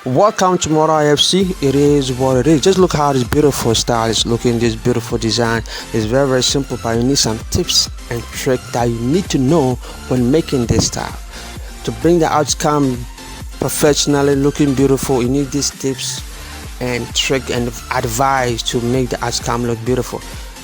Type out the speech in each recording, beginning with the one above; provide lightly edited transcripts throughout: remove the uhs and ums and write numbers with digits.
Welcome to Mora IFC. It is what it is. Just look how this beautiful style is looking. This beautiful design is very simple, but you need some tips and tricks that you need to know when making this style to bring the outcome professionally looking beautiful. You need these tips and trick and advice to make the outcome look beautiful.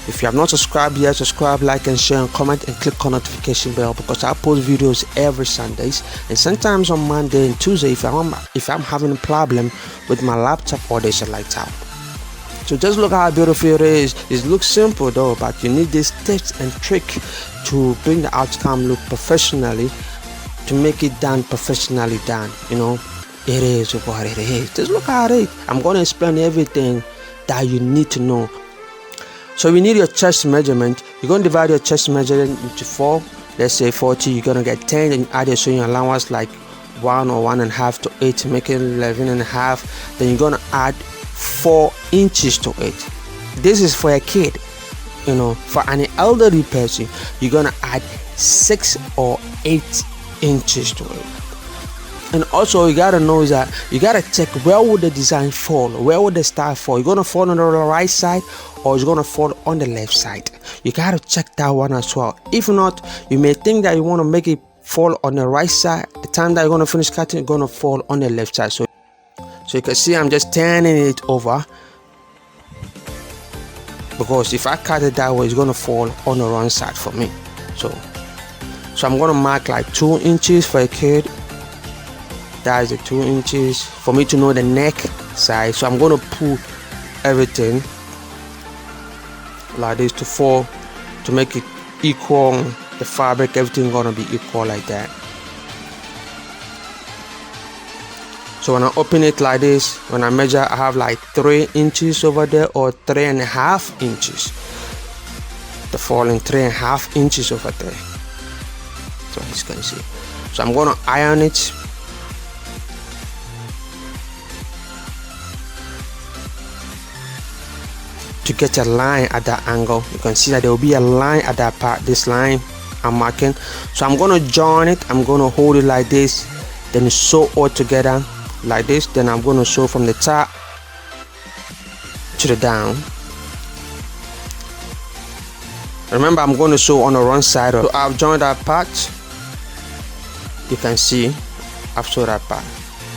If you have not subscribed yet, subscribe, like and share and comment and click on notification bell, because I post videos every Sundays and sometimes on Monday and Tuesday if I'm having a problem with my laptop or there's a light out. So just look how beautiful it is. It looks simple though, but you need these tips and trick to bring the outcome look professionally, to make it done professionally done. You know, it is what it is. Just look at it. I'm going to explain everything that you need to know. So we need your chest measurement. You're going to divide your chest measurement into 4. Let's say 40. You're going to get 10 and add your sewing allowance like 1 or 1.5 to 8, making 11.5. Then you're going to add 4 inches to it. This is for a kid. You know, for an elderly person, you're going to add 6 or 8 inches to it. And also you gotta know is that you gotta check where would the design fall, where would the style fall. You're gonna fall on the right side or it's gonna fall on the left side. You gotta check that one as well. If not, you may think that you want to make it fall on the right side. The time that you're gonna finish cutting, it's gonna fall on the left side. So you can see I'm just turning it over, because if I cut it that way, it's gonna fall on the wrong side for me. So I'm gonna mark like 2 inches for a kid. That is the 2 inches for me to know the neck size. So I'm going to pull everything like this to fall, to make it equal. The fabric, everything going to be equal like that. So when I open it like this, when I measure, I have like 3 inches over there or 3.5 inches. The falling 3.5 inches over there. So as you can see. So I'm going to iron it. To get a line at that angle, you can see that there will be a line at that part. This line I'm marking, so I'm going to join it. I'm going to hold it like this, then sew all together like this. Then I'm going to sew from the top to the down. Remember, I'm going to sew on the wrong side. So I've joined that part. You can see I've sewed that part.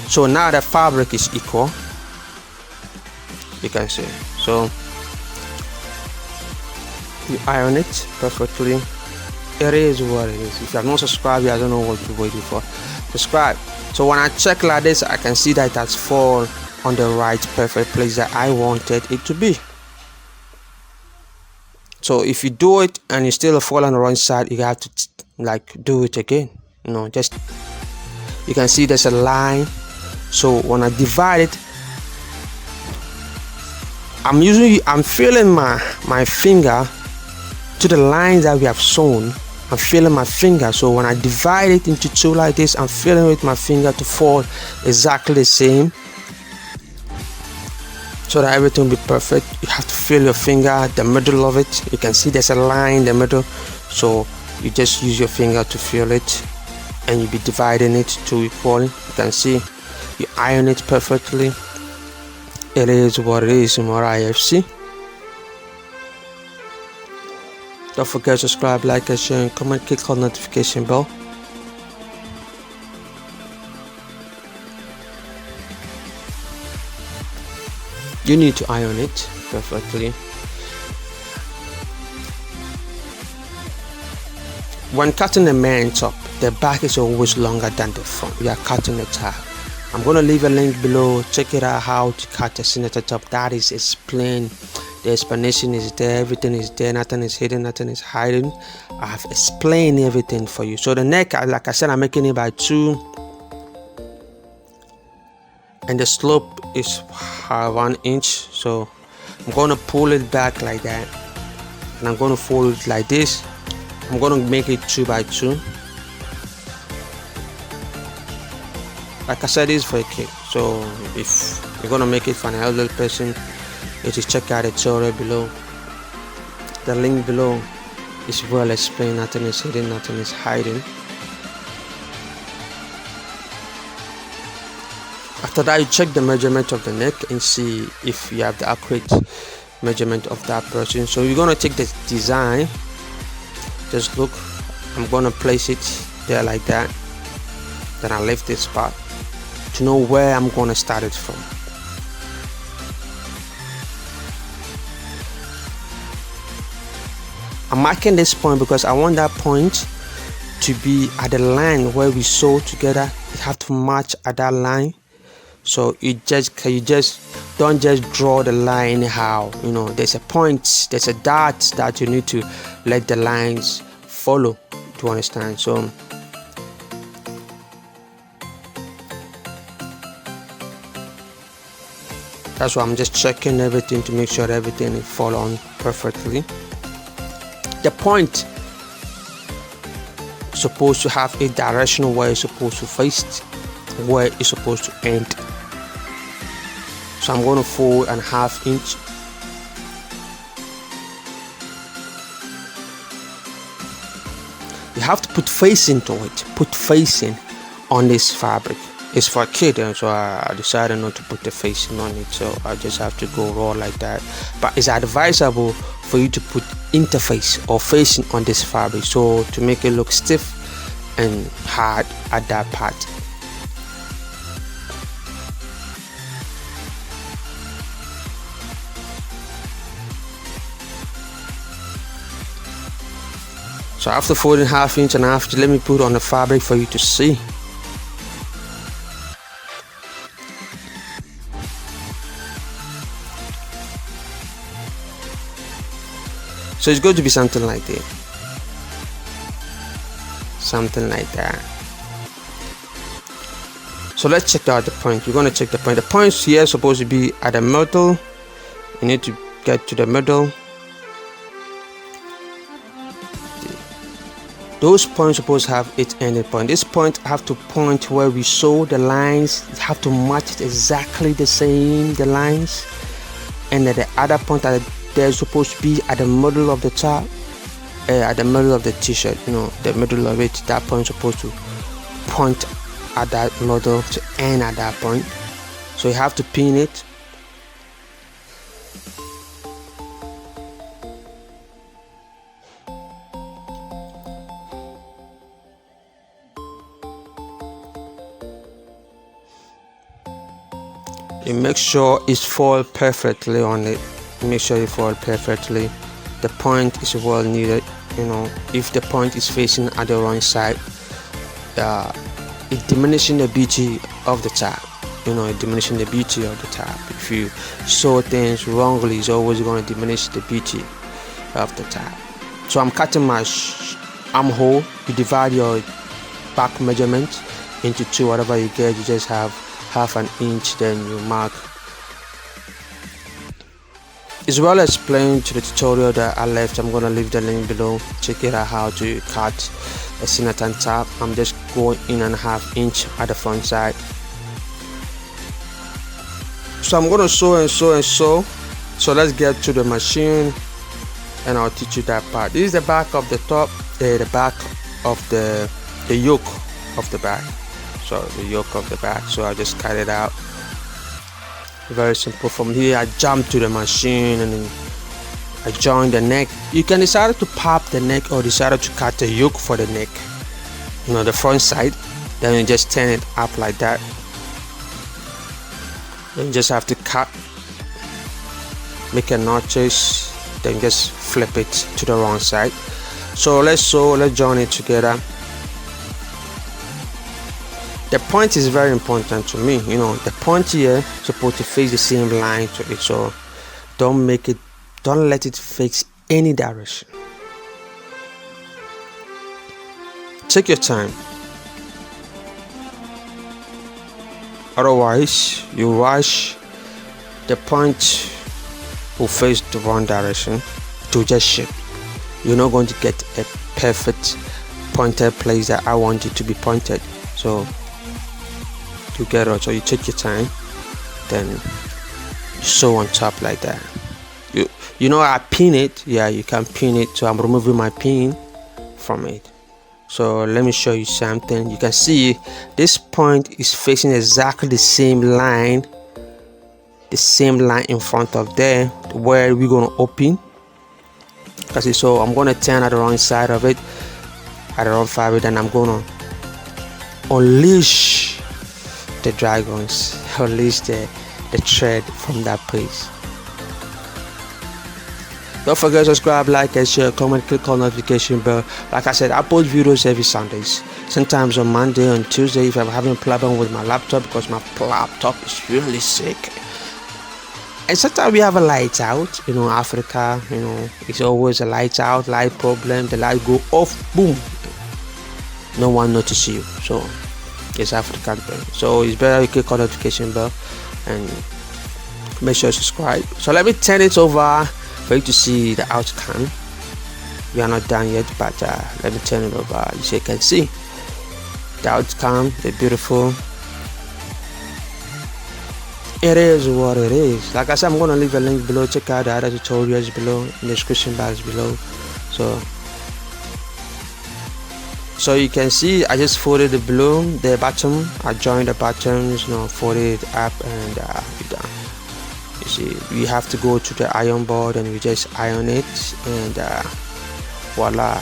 So now the fabric is equal. You can see. So you iron it perfectly. It is what it is. If you have not subscribed, I don't know what you're waiting for. Subscribe. So when I check like this, I can see that it has fallen on the right perfect place that I wanted it to be. So if you do it and you still fall on the wrong side, you have to like do it again. You know, just you can see there's a line. So when I divide it, I'm feeling my finger to the lines that we have sewn. I'm feeling my finger. So when I divide it into 2 like this, I'm feeling with my finger to fall exactly the same, so that everything will be perfect. You have to feel your finger, the middle of it. You can see there's a line in the middle, so you just use your finger to feel it, and you'll be dividing it to equal. You can see you iron it perfectly. It is what it is in Mora IFC. Don't forget to subscribe, like and share and comment, click on notification bell. You need to iron it perfectly. When cutting the man top, the back is always longer than the front. We are cutting the top. I'm going to leave a link below. Check it out how to cut a senator top. That is explained. The explanation is there. Everything is there. Nothing is hidden. Nothing is hiding. I have explained everything for you. So the neck, like I said, I'm making it by 2. And the slope is 1 inch. So I'm going to pull it back like that. And I'm going to fold it like this. I'm going to make it 2 by 2. Like I said, this is for a kid. So if you're going to make it for an elderly person, you just check out the tutorial below. The link below is well explained. Nothing is hidden, nothing is hiding. After that, you check the measurement of the neck and see if you have the accurate measurement of that person. So you're gonna take the design, just look, I'm gonna place it there like that, then I lift this part to know where I'm gonna start it from. I'm marking this point because I want that point to be at the line where we sew together. You have to match at that line. So you just don't just draw the line anyhow. You know, there's a point, there's a dot that you need to let the lines follow to understand. So that's why I'm just checking everything to make sure everything is following perfectly. The point is supposed to have a direction where it's supposed to face, where it's supposed to end. So I'm going to fold 1/2 inch. You have to put facing to it. Put facing on this fabric. It's for a kid, and so I decided not to put the facing on it. So I just have to go raw like that. But it's advisable for you to put interface or facing on this fabric, so to make it look stiff and hard at that part. So after folding 1/2 inch and 1/2 inch, let me put on the fabric for you to see. So it's going to be something like that. Something like that. So let's check out the point. We're going to check the point. The points here are supposed to be at the middle. You need to get to the middle. Those points are supposed to have its ending point. This point have to point where we sew the lines. You have to match it exactly the same, the lines. And then the other point that they're supposed to be at the middle of the top, at the middle of the t-shirt, you know, the middle of it. That point is supposed to point at that middle to end at that point. So you have to pin it. You make sure it falls perfectly on it. Make sure you fall perfectly. The point is well needed. You know, if the point is facing at the wrong side, it diminishing the beauty of the top. You know, it diminishing the beauty of the top. If you sew things wrongly, it's always going to diminish the beauty of the top. So I'm cutting my armhole. You divide your back measurement into 2. Whatever you get, you just have 1/2 inch. Then you mark. It's well explained to the tutorial that I left. I'm gonna leave the link below. Check it out how to cut a Sinatan top. I'm just going in 1/2 inch at the front side. So I'm gonna sew and sew and sew. So let's get to the machine and I'll teach you that part. This is the back of the top, the back of the yoke of the back. So the yoke of the back. So I just cut it out. Very simple. From here I jump to the machine and then I join the neck. You can decide to pop the neck or decide to cut the yoke for the neck, you know, the front side. Then you just turn it up like that. Then you just have to cut, make a notches, then just flip it to the wrong side. So let's join it together. The point is very important to me. You know, the point here is supposed to face the same line to it. So don't let it face any direction. Take your time. Otherwise, you rush, the point will face the wrong direction to just shift. You're not going to get a perfect pointed place that I want it to be pointed. So together, so you take your time, then sew on top like that. You know I pin it. Yeah, you can pin it. So I'm removing my pin from it. So let me show you something. You can see this point is facing exactly the same line in front of there where we're going to open. Okay, so I'm going to turn at the wrong side of it, at the wrong fabric, and I'm going to unleash the dragons, unleash the thread from that place. Don't forget to subscribe, like and share, comment, click on notification bell. Like I said, I post videos every Sundays, sometimes on Monday, on Tuesday if I'm having a problem with my laptop, because my laptop is really sick. And sometimes we have a light out, Africa, it's always a light out, light problem, the light go off, boom, no one notice you. So it's African thing. So it's better you click on notification bell and make sure you subscribe. So let me turn it over for you to see the outcome. We are not done yet, but let me turn it over so you can see the outcome. The beautiful. It is what it is. Like I said, I'm going to leave a link below. Check out the other tutorials below in the description box below. So you can see I just folded the bottom. I joined the bottoms, folded it up, and we're done. You see, we have to go to the iron board and we just iron it, and voila.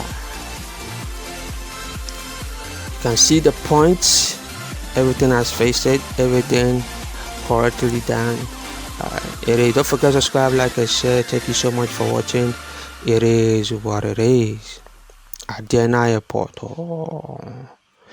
You can see the points, everything has faced it, everything correctly done. Don't forget to subscribe, like and share. Thank you so much for watching. It is what it is. Adena Airport.